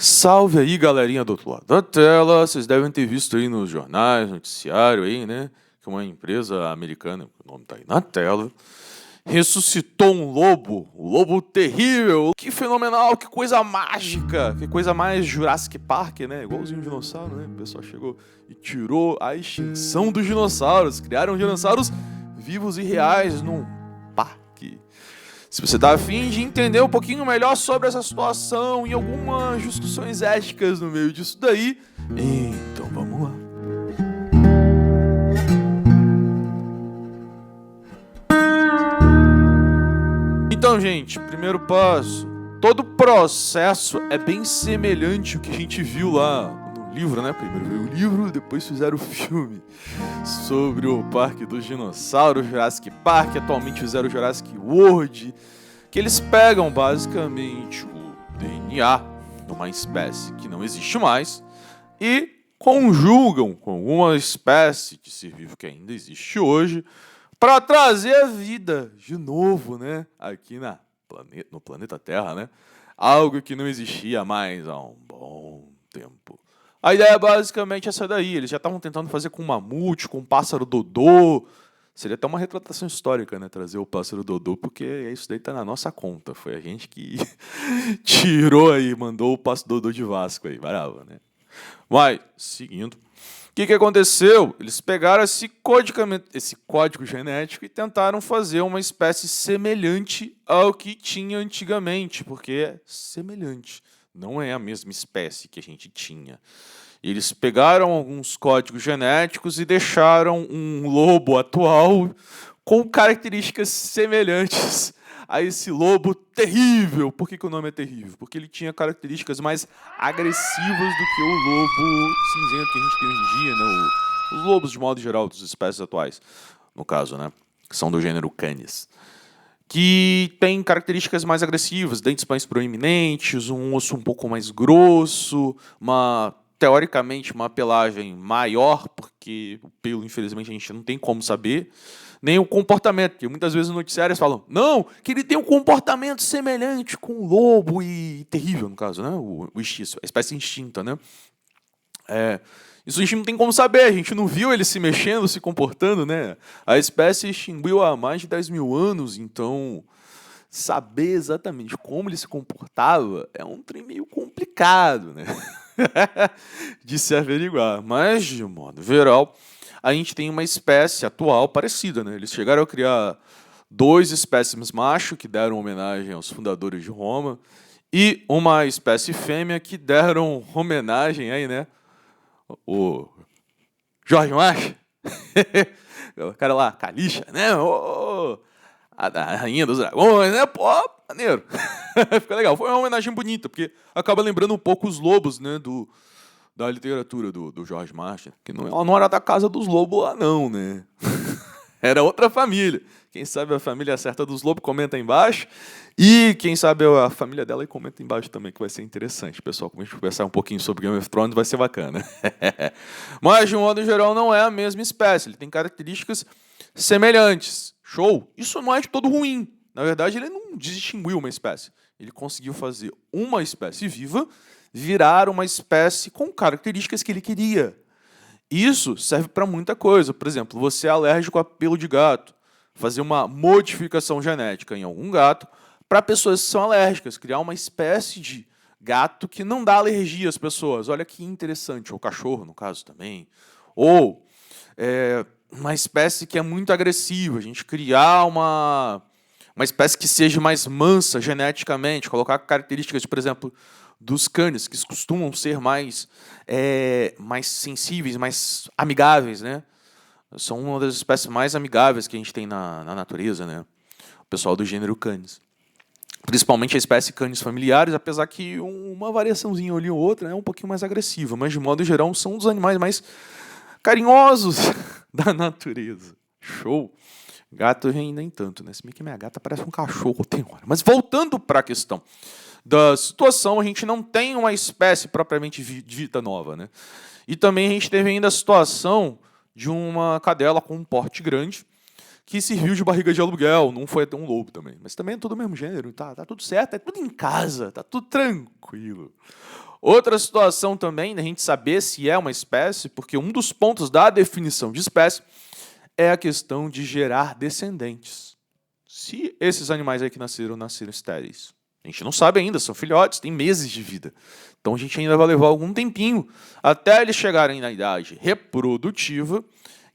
Salve aí, galerinha do outro lado da tela. Vocês devem ter visto aí nos jornais, noticiário aí, né? Que uma empresa americana, o nome tá aí na tela, ressuscitou um lobo, o lobo terrível. Que fenomenal, que coisa mágica, que coisa mais Jurassic Park, né? Igualzinho um dinossauro, né? O pessoal chegou e tirou a extinção dos dinossauros, criaram dinossauros vivos e reais num parque. Se você está afim de entender um pouquinho melhor sobre essa situação e algumas discussões éticas no meio disso daí, então vamos lá. Então, gente, primeiro passo. Todo processo é bem semelhante ao que a gente viu lá no livro, né? Primeiro veio o livro, depois fizeram o filme sobre o Parque dos Dinossauros, Jurassic Park. Atualmente fizeram o Jurassic World, que eles pegam basicamente o DNA de uma espécie que não existe mais e conjugam com alguma espécie de ser vivo que ainda existe hoje para trazer a vida de novo, né? Aqui no planeta Terra, né? Algo que não existia mais há um bom tempo. A ideia é basicamente essa daí. Eles já estavam tentando fazer com um mamute, com um pássaro dodô. Seria até uma retratação histórica, né? Trazer o pássaro dodô, porque isso daí tá na nossa conta. Foi a gente que tirou aí, mandou o pássaro dodô de Vasco aí. Bravo, né? Mas, seguindo. O que aconteceu? Eles pegaram esse código genético e tentaram fazer uma espécie semelhante ao que tinha antigamente, porque é semelhante, não é a mesma espécie que a gente tinha. Eles pegaram alguns códigos genéticos e deixaram um lobo atual com características semelhantes a esse lobo terrível. Por que o nome é terrível? Porque ele tinha características mais agressivas do que o lobo cinzento que a gente tem hoje em dia, né? Os lobos, de modo geral, das espécies atuais, no caso, né? Que são do gênero Canis. Que tem características mais agressivas, dentes mais proeminentes, um osso um pouco mais grosso, teoricamente, uma pelagem maior, porque o pelo, infelizmente, a gente não tem como saber, nem o comportamento, porque muitas vezes os noticiários falam, não, que ele tem um comportamento semelhante com o lobo e terrível, no caso, né? O extinto, a espécie extinta, né? Isso a gente não tem como saber, a gente não viu ele se mexendo, se comportando, né? A espécie extinguiu há mais de 10 mil anos, então saber exatamente como ele se comportava é um trem meio complicado, né? De se averiguar. Mas, de modo geral, a gente tem uma espécie atual parecida, né? Eles chegaram a criar 2 espécimes macho, que deram homenagem aos fundadores de Roma, e uma espécie fêmea, que deram homenagem aí, né? O Jorge Macho, o cara lá, Calixa, né? A rainha dos dragões, né? Pô, maneiro. Fica legal. Foi uma homenagem bonita, porque acaba lembrando um pouco os lobos, né? Da literatura do George Martin, que não era da casa dos lobos lá, não, né? Era outra família. Quem sabe a família certa dos lobos, comenta aí embaixo. E quem sabe a família dela, comenta aí embaixo também, que vai ser interessante. Pessoal, como a gente conversar um pouquinho sobre Game of Thrones, vai ser bacana. Mas, de um modo geral, não é a mesma espécie. Ele tem características semelhantes. Show? Isso não é de todo ruim. Na verdade, ele não distinguiu uma espécie. Ele conseguiu fazer uma espécie viva virar uma espécie com características que ele queria. Isso serve para muita coisa. Por exemplo, você é alérgico a pelo de gato. Fazer uma modificação genética em algum gato para pessoas que são alérgicas. Criar uma espécie de gato que não dá alergia às pessoas. Olha que interessante. Ou cachorro, no caso, também. Ou uma espécie que é muito agressiva. A gente criar uma espécie que seja mais mansa geneticamente. Colocar características, por exemplo, dos canis, que costumam ser mais sensíveis, mais amigáveis, né? São uma das espécies mais amigáveis que a gente tem na natureza, né? O pessoal do gênero Canis. Principalmente a espécie Canis familiares, apesar que uma variaçãozinha ali ou outra é um pouquinho mais agressiva, mas de modo geral são um dos animais mais carinhosos da natureza. Show! Gato nem tanto, né? Se bem que minha gata parece um cachorro, tem hora. Mas voltando para a questão da situação, a gente não tem uma espécie propriamente dita nova, né? E também a gente teve ainda a situação de uma cadela com um porte grande que serviu de barriga de aluguel, não foi até um lobo também. Mas também é tudo o mesmo gênero, tá tudo certo, é tudo em casa, tá tudo tranquilo. Outra situação também, da gente saber se é uma espécie, porque um dos pontos da definição de espécie é a questão de gerar descendentes. Se esses animais aí que nasceram estéreis, a gente não sabe ainda, são filhotes, têm meses de vida. Então a gente ainda vai levar algum tempinho até eles chegarem na idade reprodutiva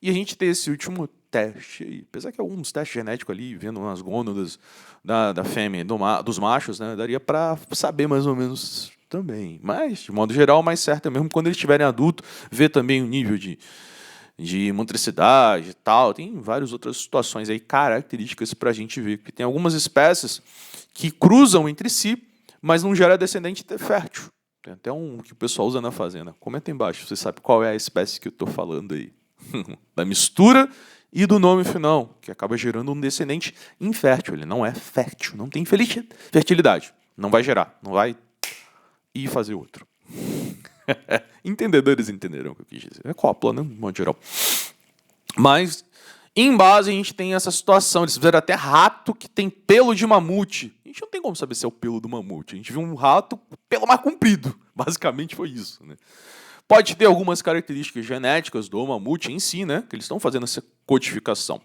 e a gente ter esse último teste aí. Apesar que alguns testes genéticos ali, vendo nas gônadas da fêmea e dos machos, né, daria para saber mais ou menos também. Mas, de modo geral, o mais certo é mesmo quando eles estiverem adultos, ver também o nível de motricidade e tal. Tem várias outras situações aí, características para a gente ver. Porque tem algumas espécies que cruzam entre si, mas não gera descendente fértil. Tem até um que o pessoal usa na fazenda. Comenta aí embaixo, você sabe qual é a espécie que eu estou falando aí. Da mistura e do nome final, que acaba gerando um descendente infértil. Ele não é fértil, não tem fertilidade. Não vai gerar, não vai ir fazer outro. Entendedores entenderão o que eu quis dizer. É cópula, né? De modo geral. Mas, em base, a gente tem essa situação. Eles fizeram até rato que tem pelo de mamute. A gente não tem como saber se é o pelo do mamute. A gente viu um rato pelo mais comprido. Basicamente foi isso, né? Pode ter algumas características genéticas do mamute em si, né? Que eles estão fazendo essa codificação.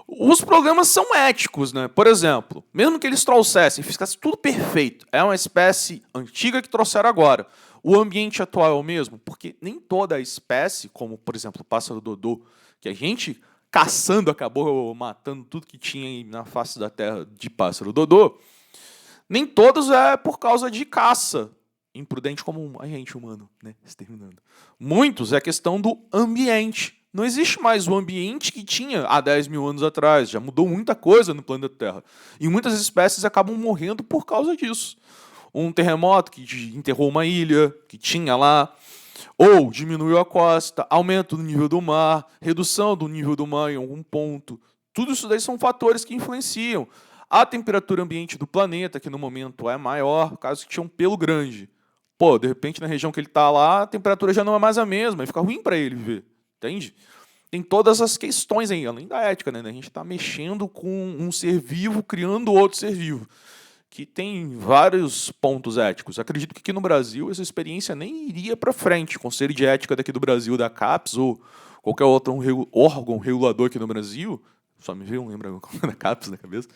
Os problemas são éticos, né? Por exemplo, mesmo que eles trouxessem, ficasse tudo perfeito, é uma espécie antiga que trouxeram agora. O ambiente atual é o mesmo? Porque nem toda a espécie, como, por exemplo, o pássaro dodô, que a gente, caçando, acabou matando tudo que tinha aí na face da terra de pássaro dodô, nem todos é por causa de caça. Imprudente como a gente humano, né? Exterminando. Muitos é questão do ambiente. Não existe mais o ambiente que tinha há 10 mil anos atrás. Já mudou muita coisa no planeta Terra. E muitas espécies acabam morrendo por causa disso. Um terremoto que enterrou uma ilha que tinha lá, ou diminuiu a costa, aumento do nível do mar, redução do nível do mar em algum ponto. Tudo isso daí são fatores que influenciam. A temperatura ambiente do planeta, que no momento é maior, caso que tinha um pelo grande. Pô, de repente na região que ele está lá, a temperatura já não é mais a mesma, e fica ruim para ele viver. Entende? Tem todas as questões aí, além da ética, né? A gente está mexendo com um ser vivo, criando outro ser vivo, que tem vários pontos éticos. Acredito que aqui no Brasil essa experiência nem iria para frente. O Conselho de Ética daqui do Brasil, da CAPES, ou qualquer outro órgão regulador aqui no Brasil, só me veio, lembra da CAPES na cabeça,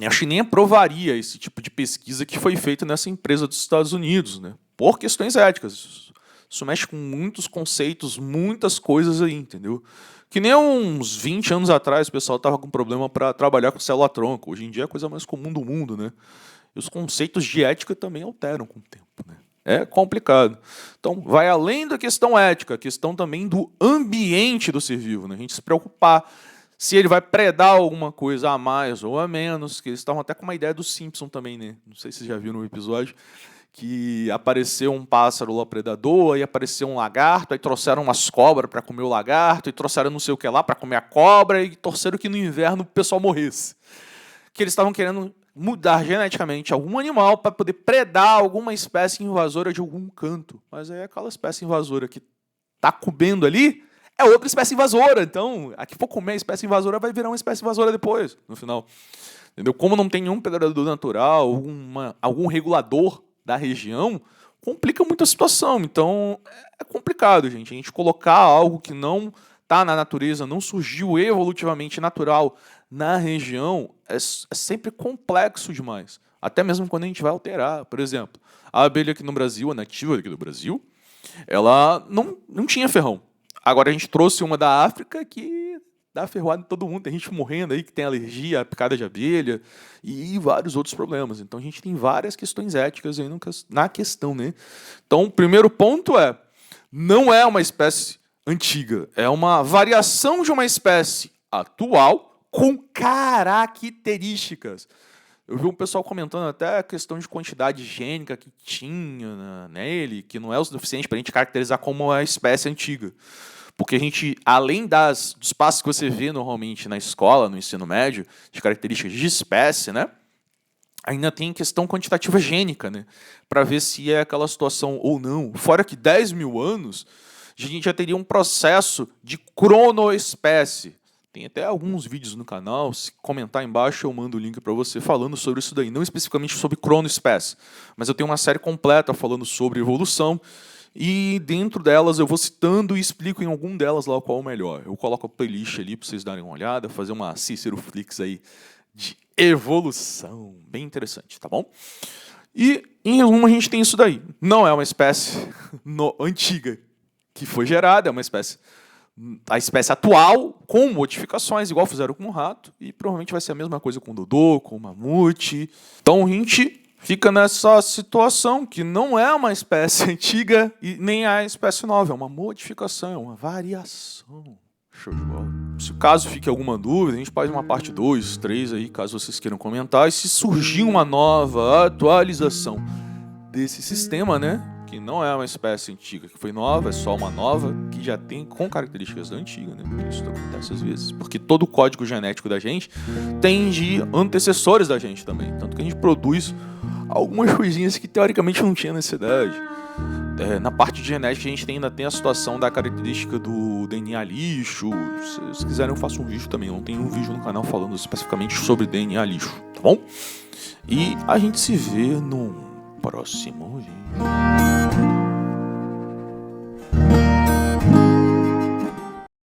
acho que nem aprovaria esse tipo de pesquisa que foi feita nessa empresa dos Estados Unidos, né? Por questões éticas. Isso mexe com muitos conceitos, muitas coisas aí, entendeu? Que nem uns 20 anos atrás o pessoal estava com problema para trabalhar com célula-tronco. Hoje em dia é a coisa mais comum do mundo, né? E os conceitos de ética também alteram com o tempo, né? É complicado. Então, vai além da questão ética, a questão também do ambiente do ser vivo, né? A gente se preocupar se ele vai predar alguma coisa a mais ou a menos, que eles estavam até com uma ideia do Simpson também, né? Não sei se vocês já viram no episódio, que apareceu um pássaro lá predador, aí apareceu um lagarto, aí trouxeram umas cobras para comer o lagarto, e trouxeram não sei o que lá para comer a cobra, e torceram que no inverno o pessoal morresse. Que eles estavam querendo mudar geneticamente algum animal para poder predar alguma espécie invasora de algum canto. Mas aí aquela espécie invasora que está comendo ali é outra espécie invasora. Então, a que for comer a espécie invasora vai virar uma espécie invasora depois, no final. Entendeu? Como não tem nenhum predador natural, algum regulador da região, complica muito a situação. Então, é complicado, gente. A gente colocar algo que não está na natureza, não surgiu evolutivamente natural na região, é sempre complexo demais. Até mesmo quando a gente vai alterar. Por exemplo, a abelha aqui no Brasil, a nativa aqui do Brasil, ela não tinha ferrão. Agora a gente trouxe uma da África que dá ferroada em todo mundo. Tem gente morrendo aí que tem alergia à picada de abelha e vários outros problemas. Então a gente tem várias questões éticas aí na questão, né? Então o primeiro ponto não é uma espécie antiga, é uma variação de uma espécie atual com características. Eu vi um pessoal comentando até a questão de quantidade gênica que tinha nele, que não é o suficiente para a gente caracterizar como uma espécie antiga. Porque a gente, além dos passos que você vê normalmente na escola, no ensino médio, de características de espécie, né? Ainda tem questão quantitativa gênica, né? Para ver se é aquela situação ou não. Fora que 10 mil anos, a gente já teria um processo de cronoespécie. Tem até alguns vídeos no canal, se comentar embaixo eu mando o link para você falando sobre isso daí. Não especificamente sobre Chronospece, mas eu tenho uma série completa falando sobre evolução. E dentro delas eu vou citando e explico em algum delas lá qual é o melhor. Eu coloco a playlist ali para vocês darem uma olhada, fazer uma Cícero Flix aí de evolução. Bem interessante, tá bom? E, em resumo, a gente tem isso daí. Não é uma espécie antiga que foi gerada, é uma espécie... A espécie atual, com modificações, igual fizeram com o rato, e provavelmente vai ser a mesma coisa com o dodô, com o mamute. Então a gente fica nessa situação que não é uma espécie antiga e nem é a espécie nova, é uma modificação, é uma variação. Show de bola. Se caso fique alguma dúvida, a gente faz uma parte 2, 3 aí, caso vocês queiram comentar. E se surgir uma nova atualização desse sistema, né? Que não é uma espécie antiga que foi nova, é só uma nova que já tem com características da antiga, né? Isso acontece às vezes, porque todo o código genético da gente tem de antecessores da gente também, tanto que a gente produz algumas coisinhas que teoricamente não tinha necessidade. Na parte de genética a gente ainda tem a situação da característica do DNA lixo. Se vocês quiserem eu faço um vídeo também, eu não tenho um vídeo no canal falando especificamente sobre DNA lixo, tá bom? E a gente se vê no próximo vídeo.